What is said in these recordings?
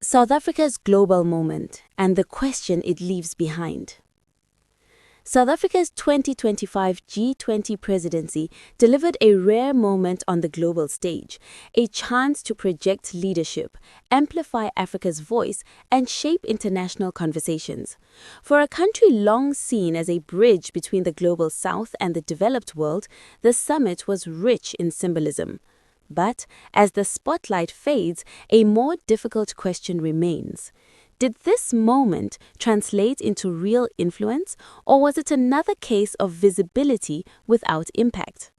South Africa's global moment and the question it leaves behind. South Africa's 2025 G20 presidency delivered a rare moment on the global stage, a chance to project leadership, amplify Africa's voice, and shape international conversations. For a country long seen as a bridge between the global south and the developed world, the summit was rich in symbolism. But as the spotlight fades, a more difficult question remains. Did this moment translate into real influence, or was it another case of visibility without impact?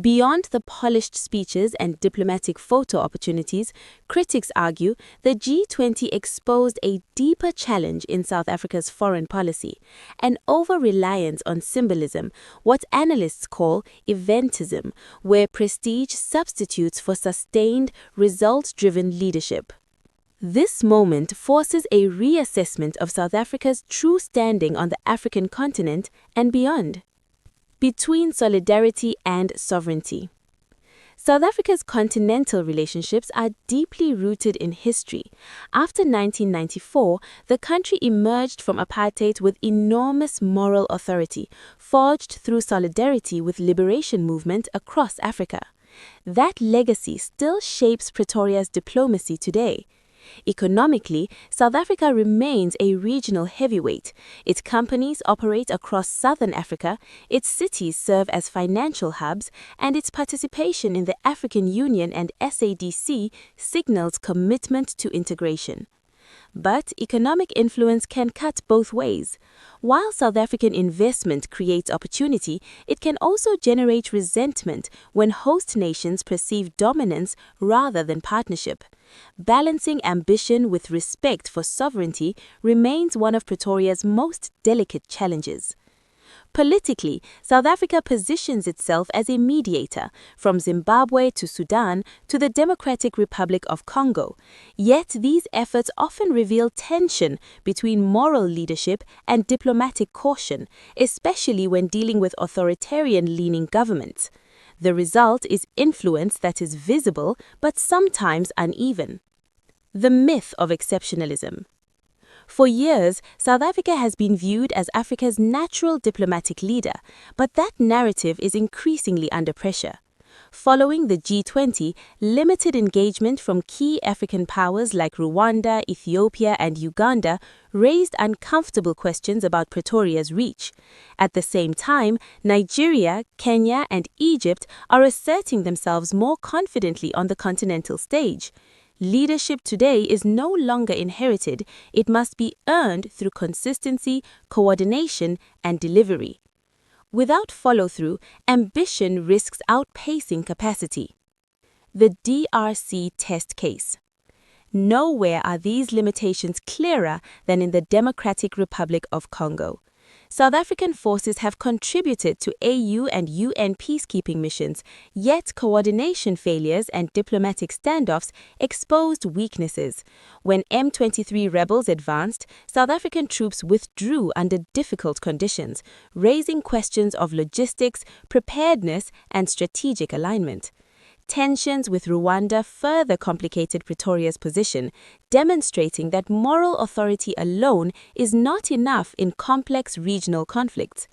Beyond the polished speeches and diplomatic photo opportunities, critics argue the G20 exposed a deeper challenge in South Africa's foreign policy, an over-reliance on symbolism, what analysts call eventism, where prestige substitutes for sustained, result-driven leadership. This moment forces a reassessment of South Africa's true standing on the African continent and beyond. Between solidarity and sovereignty. South Africa's continental relationships are deeply rooted in history. After 1994, the country emerged from apartheid with enormous moral authority, forged through solidarity with liberation movement across Africa. That legacy still shapes Pretoria's diplomacy today. Economically, South Africa remains a regional heavyweight. Its companies operate across southern Africa, its cities serve as financial hubs, and its participation in the African Union and SADC signals commitment to integration. But economic influence can cut both ways. While South African investment creates opportunity, it can also generate resentment when host nations perceive dominance rather than partnership. Balancing ambition with respect for sovereignty remains one of Pretoria's most delicate challenges. Politically, South Africa positions itself as a mediator, from Zimbabwe to Sudan to the Democratic Republic of Congo. Yet these efforts often reveal tension between moral leadership and diplomatic caution, especially when dealing with authoritarian-leaning governments. The result is influence that is visible but sometimes uneven. The myth of exceptionalism. For years, South Africa has been viewed as Africa's natural diplomatic leader, but that narrative is increasingly under pressure. Following the G20, limited engagement from key African powers like Rwanda, Ethiopia, and Uganda raised uncomfortable questions about Pretoria's reach. At the same time, Nigeria, Kenya, and Egypt are asserting themselves more confidently on the continental stage. Leadership today is no longer inherited, it must be earned through consistency, coordination, and delivery. Without follow-through, ambition risks outpacing capacity. The DRC test case. Nowhere are these limitations clearer than in the Democratic Republic of Congo. South African forces have contributed to AU and UN peacekeeping missions, yet coordination failures and diplomatic standoffs exposed weaknesses. When M23 rebels advanced, South African troops withdrew under difficult conditions, raising questions of logistics, preparedness, and strategic alignment. Tensions with Rwanda further complicated Pretoria's position, demonstrating that moral authority alone is not enough in complex regional conflicts.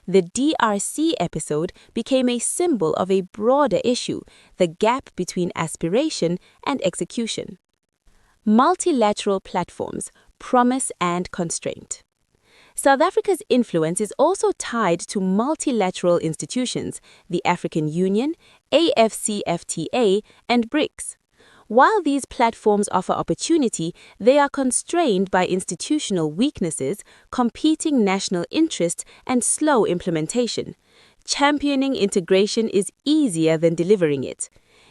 The DRC episode became a symbol of a broader issue, the gap between aspiration and execution. Multilateral platforms, promise and constraint. South Africa's influence is also tied to multilateral institutions, the African Union, AFCFTA, and BRICS. While these platforms offer opportunity, they are constrained by institutional weaknesses, competing national interests, and slow implementation. Championing integration is easier than delivering it.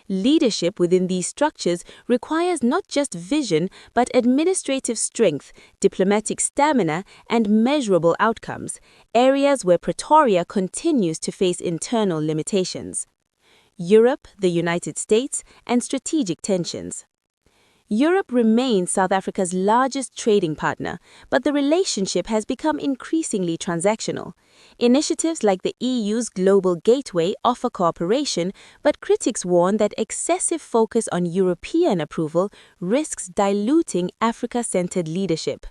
Leadership within these structures requires not just vision, but administrative strength, diplomatic stamina, and measurable outcomes, areas where Pretoria continues to face internal limitations. Europe, the United States, and strategic tensions. Europe remains South Africa's largest trading partner, but the relationship has become increasingly transactional. Initiatives like the EU's Global Gateway offer cooperation, but critics warn that excessive focus on European approval risks diluting Africa-centered leadership.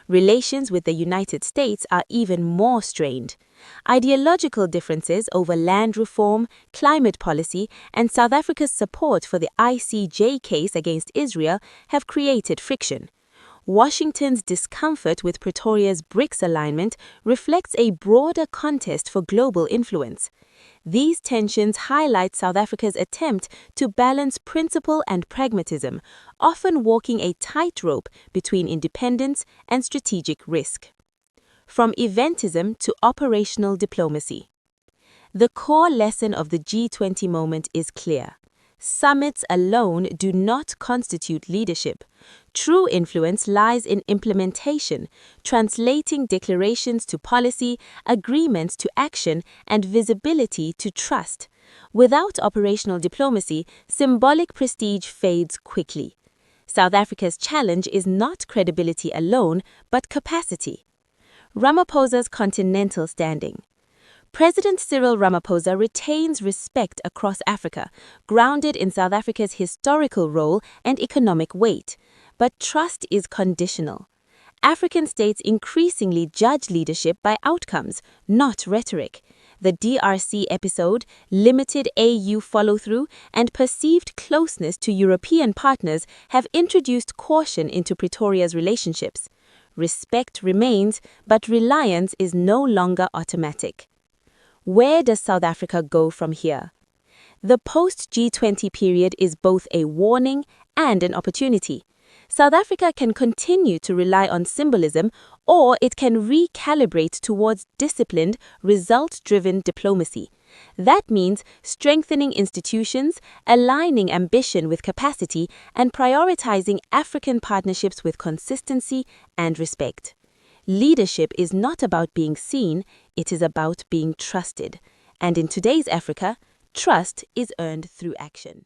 Relations with the United States are even more strained. Ideological differences over land reform, climate policy, and South Africa's support for the ICJ case against Israel have created friction. Washington's discomfort with Pretoria's BRICS alignment reflects a broader contest for global influence. These tensions highlight South Africa's attempt to balance principle and pragmatism, often walking a tightrope between independence and strategic risk. From eventism to operational diplomacy. The core lesson of the G20 moment is clear. Summits alone do not constitute leadership. True influence lies in implementation, translating declarations to policy, agreements to action, and visibility to trust. Without operational diplomacy, symbolic prestige fades quickly. South Africa's challenge is not credibility alone, but capacity. Ramaphosa's continental standing. President Cyril Ramaphosa retains respect across Africa, grounded in South Africa's historical role and economic weight. But trust is conditional. African states increasingly judge leadership by outcomes, not rhetoric. The DRC episode, limited AU follow-through, and perceived closeness to European partners have introduced caution into Pretoria's relationships. Respect remains, but reliance is no longer automatic. Where does South Africa go from here? The post-G20 period is both a warning and an opportunity. South Africa can continue to rely on symbolism, or it can recalibrate towards disciplined, result-driven diplomacy. That means strengthening institutions, aligning ambition with capacity, and prioritizing African partnerships with consistency and respect. Leadership is not about being seen, it is about being trusted. And in today's Africa, trust is earned through action.